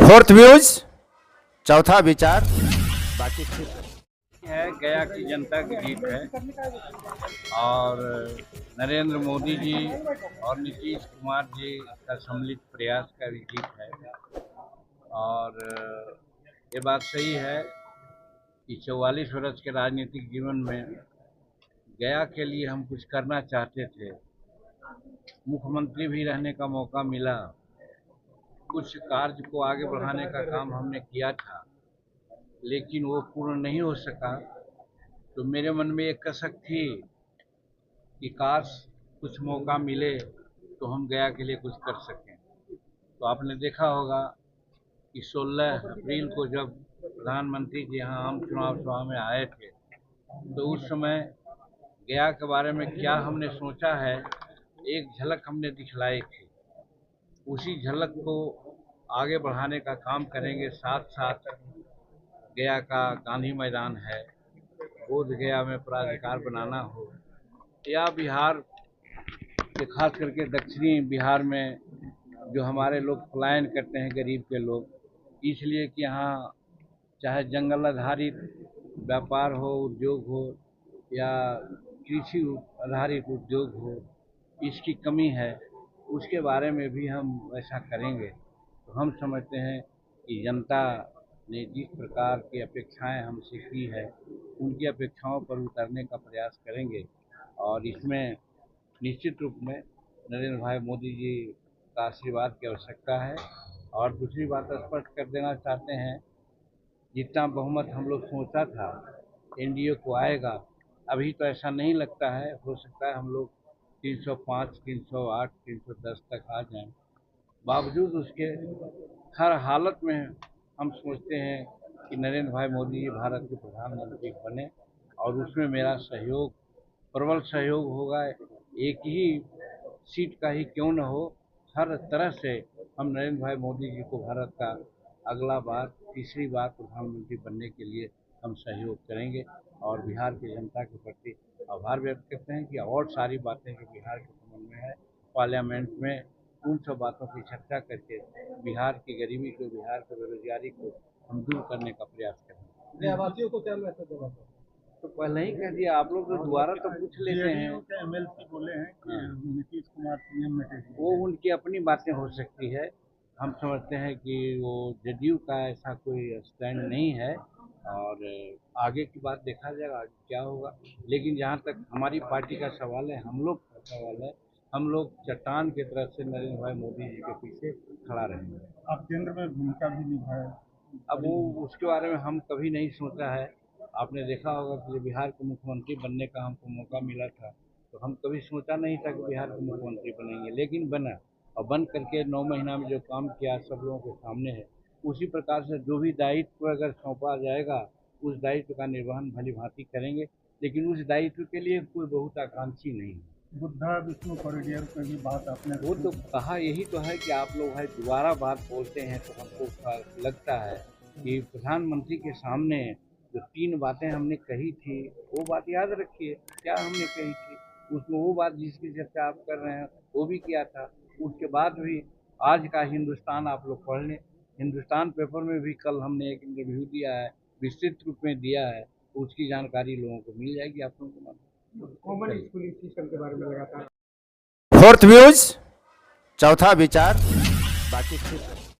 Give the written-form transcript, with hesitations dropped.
Fourth views, चौथा विचार, बाकी है गया की जनता की जीत है और नरेंद्र मोदी जी और नीतीश कुमार जी का सम्मिलित प्रयास का भी जीत है। और ये बात सही है कि 44 वर्ष के राजनीतिक जीवन में गया के लिए हम कुछ करना चाहते थे। मुख्यमंत्री भी रहने का मौका मिला, कुछ कार्य को आगे बढ़ाने का काम हमने किया था, लेकिन वो पूर्ण नहीं हो सका। तो मेरे मन में एक कसक थी कि काश कुछ मौका मिले तो हम गया के लिए कुछ कर सकें। तो आपने देखा होगा कि 16 अप्रैल को जब प्रधानमंत्री जी यहाँ आम चुनाव सभा में आए थे, तो उस समय गया के बारे में क्या हमने सोचा है, एक झलक हमने दिखलाई थी। उसी झलक को आगे बढ़ाने का काम करेंगे। साथ साथ गया का गांधी मैदान है, बोध गया में प्राधिकार बनाना हो, या बिहार के खास करके दक्षिणी बिहार में जो हमारे लोग पलायन करते हैं, गरीब के लोग, इसलिए कि यहाँ चाहे जंगल आधारित व्यापार हो, उद्योग हो, या कृषि आधारित उद्योग हो, इसकी कमी है। उसके बारे में भी हम ऐसा करेंगे। तो हम समझते हैं कि जनता ने जिस प्रकार की अपेक्षाएं हमसे की है, उनकी अपेक्षाओं पर उतरने का प्रयास करेंगे। और इसमें निश्चित रूप में नरेंद्र भाई मोदी जी का आशीर्वाद की आवश्यकता है। और दूसरी बात स्पष्ट कर देना चाहते हैं, जितना बहुमत हम लोग सोचा था एनडीए को आएगा, अभी तो ऐसा नहीं लगता है। हो सकता है हम लोग 305, 308, 310 तक आ जाएं। बावजूद उसके हर हालत में हम सोचते हैं कि नरेंद्र भाई मोदी जी भारत के प्रधानमंत्री बने, और उसमें मेरा सहयोग, प्रबल सहयोग होगा। एक ही सीट का ही क्यों न हो, हर तरह से हम नरेंद्र भाई मोदी जी को भारत का अगला बार, तीसरी बार प्रधानमंत्री बनने के लिए हम सहयोग करेंगे। और बिहार की जनता के प्रति आभार व्यक्त करते हैं कि और सारी बातें जो बिहार के संबंध में है, पार्लियामेंट में उन सब बातों की चर्चा करके बिहार की गरीबी को, बिहार की बेरोजगारी को हम दूर करने का प्रयास करेंगे। आवासियों को क्या मैसेज देना चाहते हैं? तो पहले ही कह दिया, आप लोग तो दोबारा तो पूछ लेते हैं। एमएलसी बोले हैं कि नीतीश कुमार सीएम में वो उनकी अपनी बातें हो सकती है। हम समझते हैं कि वो जदयू का ऐसा कोई स्टैंड नहीं है, और आगे की बात देखा जाएगा आगे क्या होगा। लेकिन जहाँ तक हमारी पार्टी का सवाल है, हम लोग का सवाल है, हम लोग चट्टान की तरफ से नरेंद्र भाई मोदी जी के पीछे खड़ा रहेंगे। आप केंद्र में भूमिका भी निभाए। अब वो उसके बारे में हम कभी नहीं सोचा है। आपने देखा होगा कि बिहार के मुख्यमंत्री बनने का हमको मौका मिला था, तो हम कभी सोचा नहीं था कि बिहार के मुख्यमंत्री बनेंगे, लेकिन बना। और बन करके 9 महीना में जो काम किया सब लोगों के सामने है। उसी प्रकार से जो भी दायित्व अगर सौंपा जाएगा, उस दायित्व का निर्वहन भली भांति करेंगे। लेकिन उस दायित्व के लिए कोई बहुत आकांक्षी नहीं है। बुद्धा विष्णु कॉरिडोर पर भी बात आपने वो तो कहा, यही तो है कि आप लोग भाई दोबारा बात बोलते हैं तो हमको लगता है कि प्रधानमंत्री के सामने जो 3 बातें हमने कही थी, वो बात याद रखिए क्या हमने कही थी। उसमें वो बात जिसकी चर्चा आप कर रहे हैं वो भी किया था। उसके बाद भी आज का हिंदुस्तान आप लोग पढ़ लें, हिंदुस्तान पेपर में भी कल हमने एक इंटरव्यू दिया है, विस्तृत रूप में दिया है, तो उसकी जानकारी लोगों को मिल जाएगी। आप लोगों को कॉमन स्कूलिंग सिस्टम के बारे में लगातार फोर्थ व्यूज, चौथा विचार, बाकी